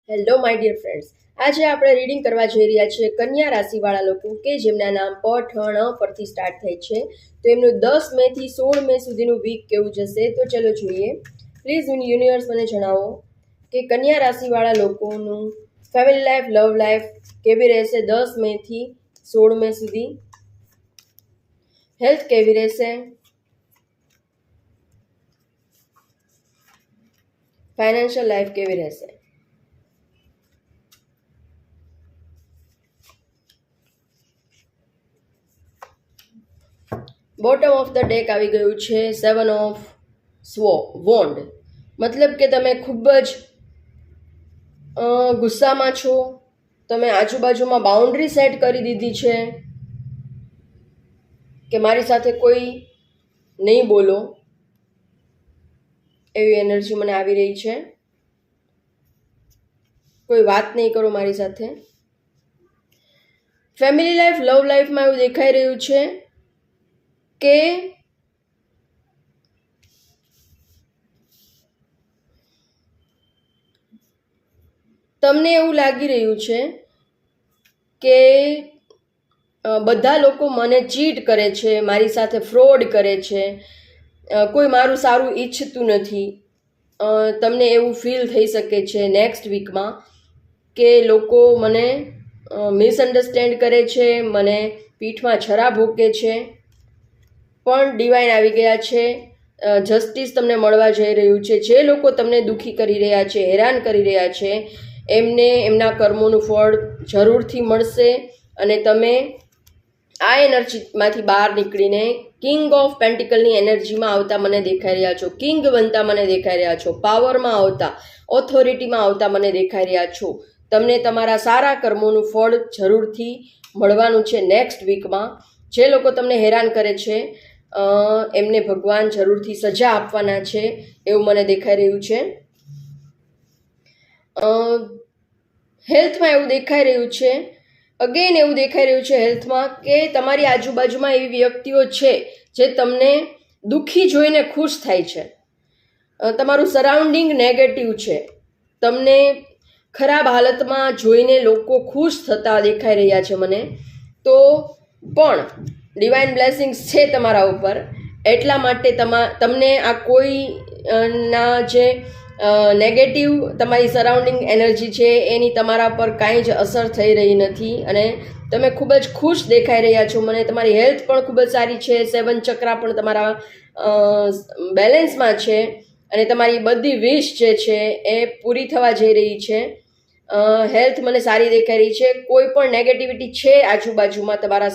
Hello my dear friends, આજે આપણે reading કરવા જઈ રહ્યા છીએ કન્યા રાશિવાળા લોકો કે જેમના નામ ઠ પરથી સ્ટાર્ટ થાય છે. તો એમનું 10 મે થી 16 મે સુધીનું વીક કેવું જશે તો ચલો જોઈએ. પ્લીઝ યુનિવર્સ મને જણાવો કે કન્યા રાશિવાળા લોકોનું ફેમિલી લાઈફ, લવ લાઈફ કેવી રહેશે 10 મે થી 16 મે સુધી. હેલ્થ કેવી રહેશે, ફાઇનાન્શિયલ લાઈફ કેવી રહેશે. બોટમ ઓફ ધ ડેક આવી ગયું છે 7 ઓફ વોન્ડ. મતલબ કે તમે ખૂબ જ ગુસ્સામાં છો. તમે આજુબાજુમાં બાઉન્ડ્રી સેટ કરી દીધી છે કે મારી સાથે કોઈ નહીં બોલો, એવી એનર્જી મને આવી રહી છે. કોઈ વાત નહીં કરો મારી સાથે. ફેમિલી લાઈફ, લવ લાઈફમાં એવું દેખાઈ રહ્યું છે કે તમને એવું લાગી રહ્યું છે કે બધા લોકો મને ચીટ કરે છે, મારી સાથે ફ્રોડ કરે છે, કોઈ મારું સારું ઈચ્છતું નથી. તમને એવું ફીલ થઈ શકે છે નેક્સ્ટ વીકમાં કે લોકો મને મિસઅન્ડરસ્ટેન્ડ કરે છે, મને પીઠમાં છરા ભોકે છે. પણ ડિવાઇન આવી ગયા છે. જસ્ટિસ તમને મળવા જઈ રહ્યું છે. જે લોકો તમને દુઃખી કરી રહ્યા છે, હેરાન કરી રહ્યા છે, એમને એમના કર્મોનું ફળ જરૂરથી મળશે અને તમે આ એનર્જીમાંથી બહાર નીકળીને કિંગ ઓફ પેન્ટિકલની એનર્જીમાં આવતા મને દેખાઈ રહ્યા છો. કિંગ બનતા મને દેખાઈ રહ્યા છો. પાવરમાં આવતા, ઓથોરિટીમાં આવતા મને દેખાઈ રહ્યા છો. તમને તમારા સારા કર્મોનું ફળ જરૂરથી મળવાનું છે નેક્સ્ટ વીકમાં. જે લોકો તમને હેરાન કરે છે એમને ભગવાન જરૂરથી સજા આપવાના છે એવું મને દેખાઈ રહ્યું છે. હેલ્થમાં એવું દેખાઈ રહ્યું છે, અગેન એવું દેખાઈ રહ્યું છે હેલ્થમાં કે તમારી આજુબાજુમાં એવી વ્યક્તિઓ છે જે તમને દુઃખી જોઈને ખુશ થાય છે. તમારું સરાઉન્ડિંગ નેગેટિવ છે. તમને ખરાબ હાલતમાં જોઈને લોકો ખુશ થતા દેખાઈ રહ્યા છે મને. તો પણ ડિવાઇન બ્લેસિંગ્સ છે તમારા ઉપર, એટલા માટે તમને આ કોઈ ના જે નેગેટિવ તમારી સરાઉન્ડિંગ એનર્જી છે એની તમારા પર કાંઈ જ અસર થઈ રહી નથી અને તમે ખૂબ જ ખુશ દેખાઈ રહ્યા છો મને. તમારી હેલ્થ પણ ખૂબ જ સારી છે. 7 ચક્રા પણ તમારા બેલેન્સમાં છે અને તમારી બધી વિશ જે છે એ પૂરી થવા જઈ રહી છે. હેલ્થ મને સારી દેખાઈ રહી છે. કોઈ પણ નેગેટિવિટી છે આજુબાજુમાં તમારા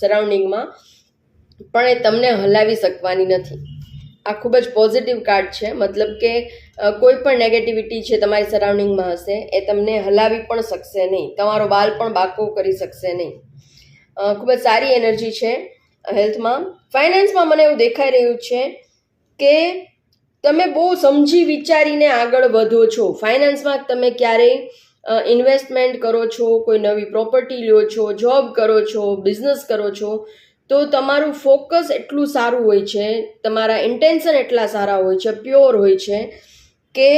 સરાઉન્ડિંગમાં, પણ એ તમને હલાવી શકવાની નથી. આ ખૂબ જ પોઝિટિવ કાર્ડ છે. મતલબ કે કોઈ પણ નેગેટિવિટી છે તમારી સરાઉન્ડિંગમાં હશે એ તમને હલાવી પણ શકશે નહીં, તમારો બાલ પણ બાકો કરી શકશે નહીં. ખૂબ જ સારી એનર્જી છે હેલ્થમાં. ફાઇનાન્સમાં મને એવું દેખાઈ રહ્યું છે કે તમે બહુ સમજી વિચારીને આગળ વધો છો. ફાઇનાન્સમાં તમે ક્યારેય ઇન્વેસ્ટમેન્ટ કરો છો, કોઈ નવી પ્રોપર્ટી લ્યો છો, જોબ કરો છો, બિઝનેસ કરો છો, તો તમારું ફોકસ એટલું સારું હોય છે, તમારા ઇન્ટેન્શન એટલા સારા હોય છે, પ્યોર હોય છે કે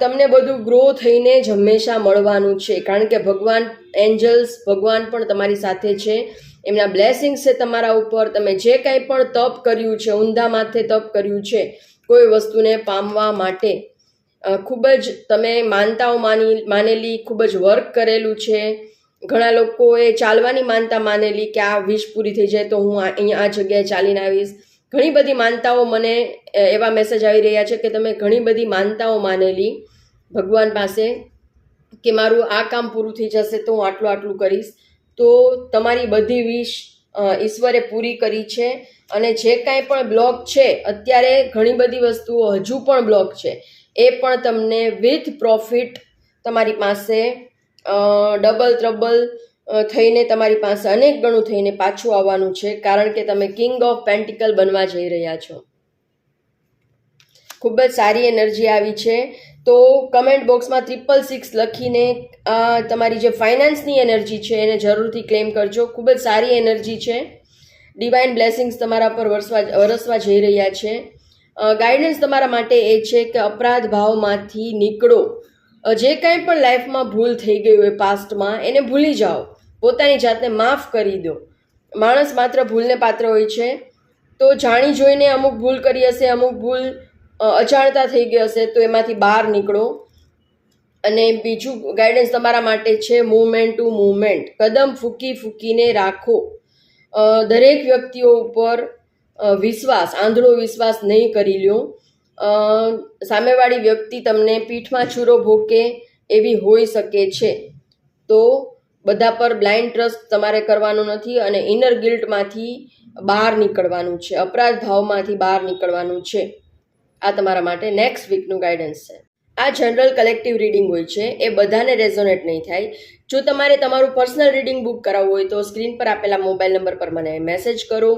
તમને બધું ગ્રો થઈને જ હંમેશા મળવાનું છે. કારણ કે ભગવાન, એન્જલ્સ, ભગવાન પણ તમારી સાથે છે. એમના બ્લેસિંગ્સ છે તમારા ઉપર. તમે જે કાંઈ પણ તપ કર્યું છે, ઊંધા માથે તપ કર્યું છે કોઈ વસ્તુને પામવા માટે, ખૂબ જ તમે માનતાઓ માનેલી, ખૂબ જ વર્ક કરેલું છે. ઘણા લોકોએ ચાલવાની માનતા માનેલી કે આ વિશ પૂરી થઈ જાય તો હું અહીંયા આ જગ્યાએ ચાલીને આવીશ. ઘણી બધી માનતાઓ, મને એવા મેસેજ આવી રહ્યા છે કે તમે ઘણી બધી માનતાઓ માનેલી ભગવાન પાસે કે મારું આ કામ પૂરું થઈ જશે તો હું આટલું આટલું કરીશ. તો તમારી બધી વિશ ઈશ્વરે પૂરી કરી છે અને જે કાંઈ પણ બ્લોક છે અત્યારે, ઘણી બધી વસ્તુઓ હજુ પણ બ્લોક છે, એ પણ તમને વિથ પ્રોફિટ તમારી પાસે ડબલ ટ્રબલ થઈને તમારી પાસે અનેક ગણું થઈને પાછું આવવાનું છે. કારણ કે તમે કિંગ ઓફ પેન્ટિકલ બનવા જઈ રહ્યા છો. ખૂબ જ સારી એનર્જી આવી છે. તો કમેન્ટ બોક્સમાં 666 લખીને તમારી જે ફાઇનાન્સની એનર્જી છે એને જરૂરથી ક્લેમ કરજો. ખૂબ જ સારી એનર્જી છે. ડિવાઇન બ્લેસિંગ્સ તમારા પર વરસવા જઈ રહ્યા છે. ગાઈડન્સ તમારા માટે એ છે કે અપરાધ ભાવમાંથી નીકળો. જે કાંઈ પણ લાઈફમાં ભૂલ થઈ ગઈ હોય પાસ્ટમાં એને ભૂલી જાઓ, પોતાની જાતને માફ કરી દો. માણસ માત્ર ભૂલને પાત્ર હોય છે, તો જાણી જોઈને અમુક ભૂલ કરી હશે, અમુક ભૂલ અજાણતા થઈ ગઈ હશે, તો એમાંથી બહાર નીકળો. અને બીજું ગાઈડન્સ તમારા માટે છે મૂવમેન્ટ ટુ મૂવમેન્ટ. કદમ ફૂંકી ફૂંકીને રાખો. દરેક વ્યક્તિઓ ઉપર વિશ્વાસ, આંધળો વિશ્વાસ નહીં કરી લ્યો. સામેવાળી વ્યક્તિ તમને પીઠમાં છૂરો ભોકે એવી હોઈ શકે છે, તો બધા પર બ્લાઇન્ડ ટ્રસ્ટ તમારે કરવાનું નથી અને ઇનર ગિલ્ટમાંથી બહાર નીકળવાનું છે, અપરાધ ભાવમાંથી બહાર નીકળવાનું છે. આ તમારા માટે નેક્સ્ટ વીકનું ગાઈડન્સ છે. આ જનરલ કલેક્ટિવ રીડિંગ હોય છે, એ બધાને રેઝોનેટ નહીં થાય. જો તમારે તમારું પર્સનલ રીડિંગ બુક કરાવવું હોય તો સ્ક્રીન પર આપેલા મોબાઈલ નંબર પર મને મેસેજ કરો,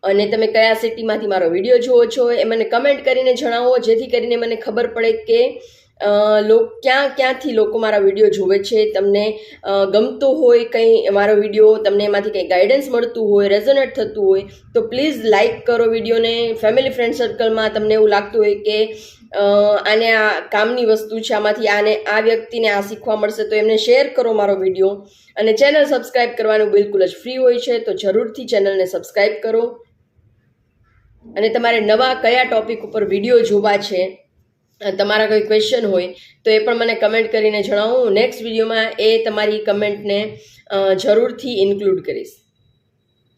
અને તમે કયા સિટીમાંથી મારો વિડીયો જુઓ છો એ મને કમેન્ટ કરીને જણાવો, જેથી કરીને મને ખબર પડે કે ક્યાંથી લોકો મારા વિડીયો જુએ છે. તમને ગમતો હોય કંઈ મારો વિડીયો, તમને એમાંથી કંઈ ગાઈડન્સ મળતું હોય, રેઝોનેટ થતું હોય તો પ્લીઝ લાઇક કરો વિડીયોને. ફેમિલી ફ્રેન્ડ સર્કલમાં તમને એવું લાગતું હોય કે આને આ કામની વસ્તુ છે, આમાંથી આ વ્યક્તિને આ શીખવા મળશે, તો એમને શેર કરો મારો વિડીયો. અને ચેનલ સબસ્ક્રાઈબ કરવાનું બિલકુલ જ ફ્રી હોય છે, તો જરૂરથી ચેનલને સબસ્ક્રાઈબ કરો. અને તમારે નવા કયા ટોપિક ઉપર વિડીયો જોવા છે, તમારા કોઈ ક્વેશ્ચન હોય તો એ પણ મને કમેન્ટ કરીને જણાવો. હું નેક્સ્ટ વિડીયોમાં એ તમારી કમેન્ટને જરૂરથી ઇન્ક્લુડ કરીશ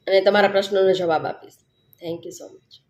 અને તમારા પ્રશ્નોનો જવાબ આપીશ. Thank you so much.